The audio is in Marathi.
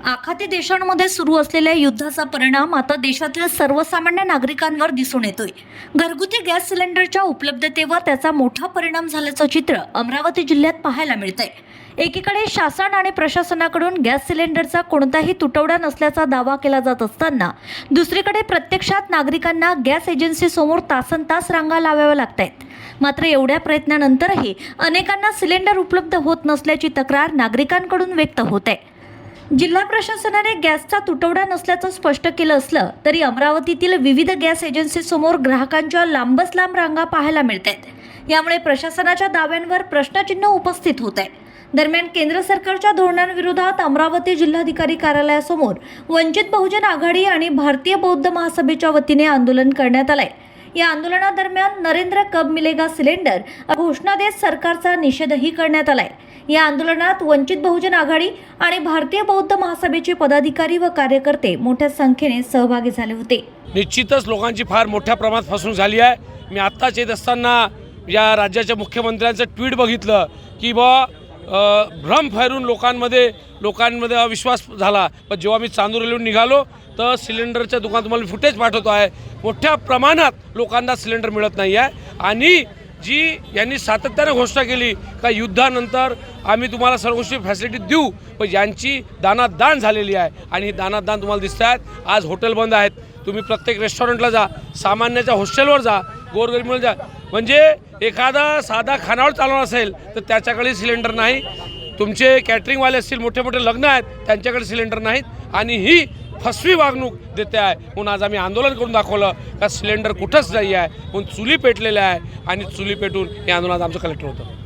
आखाती देशांमध्ये सुरू असलेल्या युद्धाचा परिणाम आता देशातील सर्वसामान्य नागरिकांवर दिसून येतोय। घरगुती गॅस सिलेंडरच्या उपलब्धतेवर त्याचा मोठा परिणाम झाल्याचं चित्र अमरावती जिल्ह्यात पाहायला मिळतंय। एकीकडे शासन आणि प्रशासनाकडून गॅस सिलेंडरचा कोणताही तुटवडा नसल्याचा दावा केला जात असताना दुसरीकडे प्रत्यक्षात नागरिकांना गॅस एजन्सी समोर तासनतास रांगा लावाव्या लागतायत। मात्र एवढ्या प्रयत्नानंतरही अनेकांना सिलेंडर उपलब्ध होत नसल्याची तक्रार नागरिकांकडून व्यक्त होत आहे। जिल्हा प्रशासनाने गॅसचा तुटवडा नसल्याचं स्पष्ट केलं असलं तरी अमरावतीतील विविध गॅस एजन्सीसमोर ग्राहकांच्या लांबच लांब रांगा पाहायला मिळतात। यामुळे प्रशासनाच्या दाव्यांवर प्रश्नचिन्ह उपस्थित होत आहे। दरम्यान केंद्र सरकारच्या धोरणांविरोधात अमरावती जिल्हाधिकारी कार्यालयासमोर वंचित बहुजन आघाडी आणि भारतीय बौद्ध महासभेच्या वतीने आंदोलन करण्यात आलंय। या आंदोलनादरम्यान नरेंद्र कब मिलेगा सिलेंडर घोषणा देत सरकारचा निषेधही करण्यात आलाय। या आंदोलनात वंचित बहुजन आघाडी आणि भारतीय बौद्ध महासभेचे पदाधिकारी व कार्यकर्ते मोठ्या संख्येने सहभागी झाले होते। निश्चितच लोकांची फार मोठ्या प्रमाणात फसवणूक झाली आहे। मी आत्ताच येत असताना या राज्याच्या मुख्यमंत्र्यांचं ट्विट बघितलं की भ्रम फैरून लोकांमध्ये अविश्वास झाला। पण जेव्हा मी चांदुरवरून निघालो तर सिलेंडरच्या दुकानात तुम्हाला फुटेज पाठवतो आहे। मोठ्या प्रमाणात लोकांना सिलेंडर मिळत नाही आहे आणि जी यांनी सातत्याने घोषणा केली का युद्धानंतर आम्ही तुम्हाला सर्व गोष्टी फॅसिलिटी देऊ, पण यांची दानादान झालेली आहे आणि ही दानादान तुम्हाला दिसत आहेत। आज हॉटेल बंद आहेत, तुम्ही प्रत्येक रेस्टॉरंटला जा, सामान्याच्या हॉस्टेलवर जा, गोरगरीबला जा, म्हणजे एखादा साधा खानावळ चालवणार असेल तर त्याच्याकडे सिलेंडर नाही। तुमचे कॅटरिंगवाले असतील, मोठे मोठे लग्न आहेत, त्यांच्याकडे सिलेंडर नाहीत आणि ही फसवी वागणूक देते आहे। म्हणून आज आम्ही आंदोलन करून दाखवलं का सिलेंडर कुठंच नाही आहे, म्हणून चुली पेटलेल्या आहे आणि चुली पेटून हे आंदोलन आमचं कलेक्टर होतं।